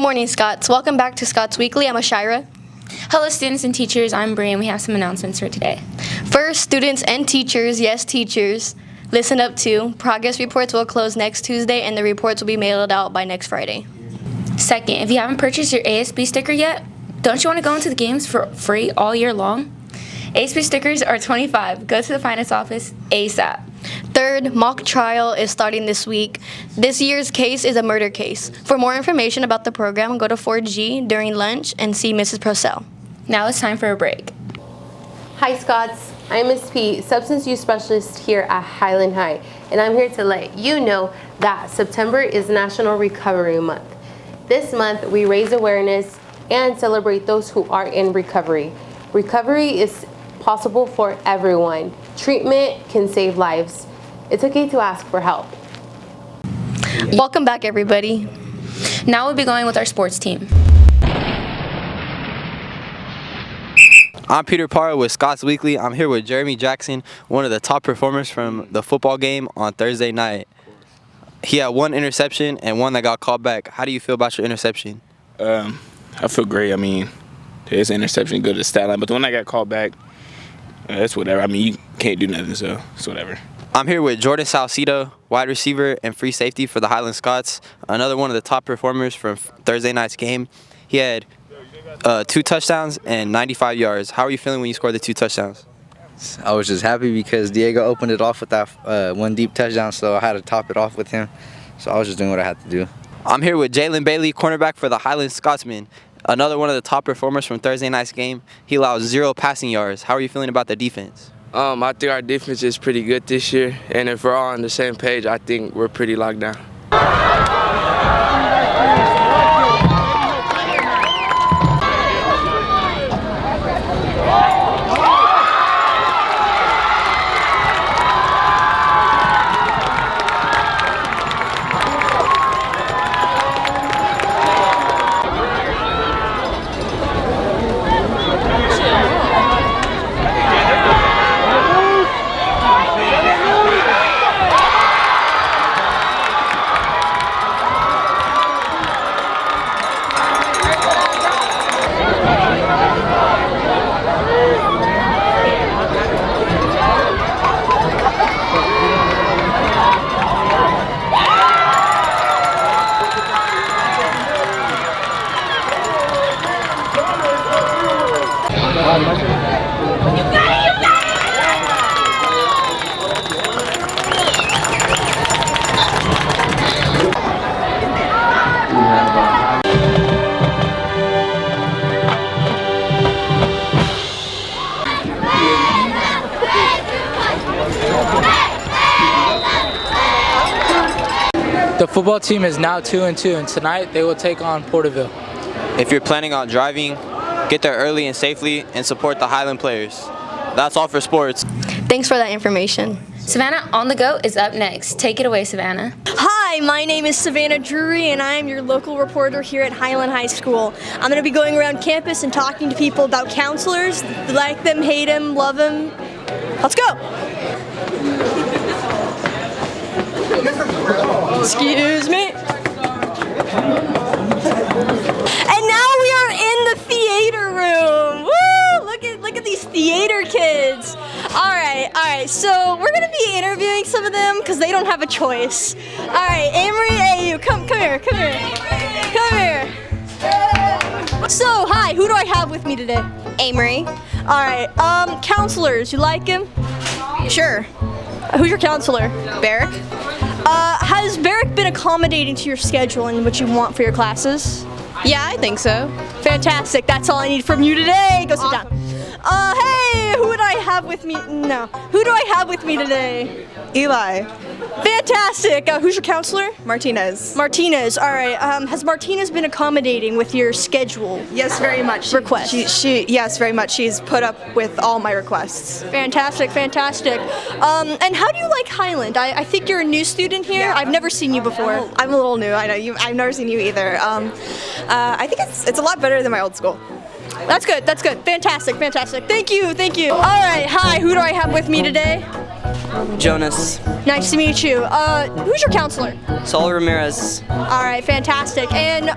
morning, Scots. Welcome back to Scots Weekly. I'm Ashira. Hello, students and teachers. I'm Bree, and we have some announcements for today. First, students and teachers, yes, teachers, listen up too. Progress reports will close next Tuesday, and the reports will be mailed out by next Friday. Second, if you haven't purchased your ASB sticker yet, don't you want to go into the games for free all year long? ASB stickers are $25. Go to the finance office ASAP. Third, mock trial is starting this week. This year's case is a murder case. For more information about the program, go to 4G during lunch and see Mrs. Purcell. Now it's time for a break. Hi Scots, I'm Ms. P, Substance Use Specialist here at Highland High, and I'm here to let you know that September is National Recovery Month. This month, we raise awareness and celebrate those who are in recovery. Recovery is possible for everyone. Treatment can save lives. It's okay to ask for help. Welcome back, everybody. Now we'll be going with our sports team. I'm Peter Parra with Scots Weekly. I'm here with Jeremy Jackson, one of the top performers from the football game on Thursday night. He had one interception and one that got called back. How do you feel about your interception? I feel great. I mean, his interception good at the stat line, but the one that got called back, that's whatever. I mean, you can't do nothing, so it's whatever. I'm here with Jordan Salcido, wide receiver and free safety for the Highland Scots, another one of the top performers from Thursday night's game. He had 2 touchdowns and 95 yards. How are you feeling when you scored the 2 touchdowns? I was just happy because Diego opened it off with that one deep touchdown, so I had to top it off with him. So I was just doing what I had to do. I'm here with Jalen Bailey, cornerback for the Highland Scotsmen, another one of the top performers from Thursday night's game. He allowed 0 passing yards. How are you feeling about the defense? I think our defense is pretty good this year, and if we're all on the same page, I think we're pretty locked down. The football team is now 2-2, and tonight they will take on Porterville. If you're planning on driving, get there early and safely and support the Highland players. That's all for sports. Thanks for that information. Savannah on the Go is up next. Take it away, Savannah. Hi, my name is Savannah Drury, and I am your local reporter here at Highland High School. I'm going to be going around campus and talking to people about counselors, like them, hate them, love them. Let's go! Excuse me. And now we are in the theater room. Woo! Look at these theater kids. All right. So we're gonna be interviewing some of them because they don't have a choice. All right, Amory, hey, you come here. So hi, who do I have with me today? Amory. All right. Counselors, you like him? Sure. Who's your counselor? Barrick. Has Barrick been accommodating to your schedule and what you want for your classes? Yeah, I think so. Fantastic. That's all I need from you today. Go sit down. Hey, who do I have with me? No. Who do I have with me today? Eli. Fantastic. Who's your counselor? Martinez. Martinez. All right. Has Martinez been accommodating with your schedule? Yes, very much. Requests. Yes, very much. She's put up with all my requests. Fantastic. And how do you like Highland? I think you're a new student here. Yeah. I've never seen you before. I'm a little new. I know you. I've never seen you either. I think it's a lot better than my old school. That's good. Fantastic. Thank you. All right. Hi. Who do I have with me today? Jonas. Nice to meet you. Who's your counselor? Saul Ramirez. All right, fantastic. And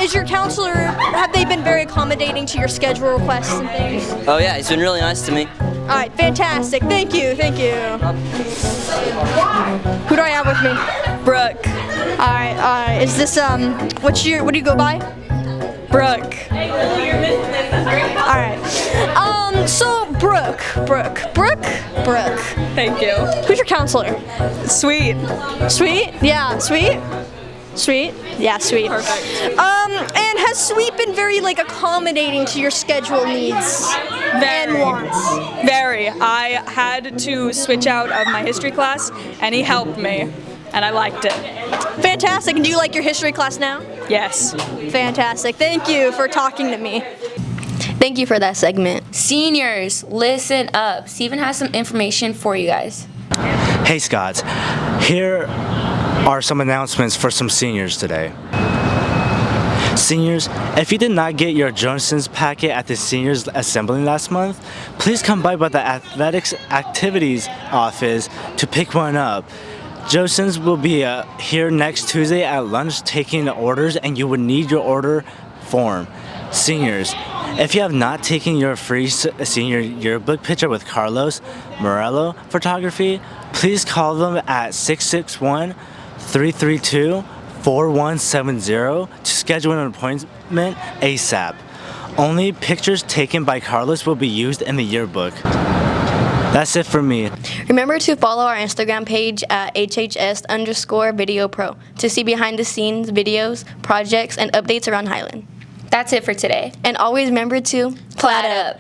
is your counselor, have they been very accommodating to your schedule requests and things? Oh yeah, he's been really nice to me. All right, fantastic. Thank you, thank you. Who do I have with me? Brooke. All right. Is this what do you go by? Brooke. All right. So Brooke. Thank you. Who's your counselor? Sweet. Sweet? Yeah, sweet. Sweet? Yeah, sweet. Perfect. And has Sweet been very accommodating to your schedule needs and wants? Very. I had to switch out of my history class, and he helped me, and I liked it. Fantastic. And do you like your history class now? Yes. Fantastic. Thank you for talking to me. Thank you for that segment. Seniors, listen up. Steven has some information for you guys. Hey Scots, here are some announcements for some seniors today. Seniors, if you did not get your Johnson's packet at the seniors assembly last month, please come by the athletics activities office to pick one up. Johnson's will be here next Tuesday at lunch taking orders, and you would need your order form. Seniors, if you have not taken your free senior yearbook picture with Carlos Morello Photography, please call them at 661-332-4170 to schedule an appointment ASAP. Only pictures taken by Carlos will be used in the yearbook. That's it for me. Remember to follow our Instagram page at HHS_VideoPro to see behind the scenes videos, projects, and updates around Highland. That's it for today. And always remember to Clad up.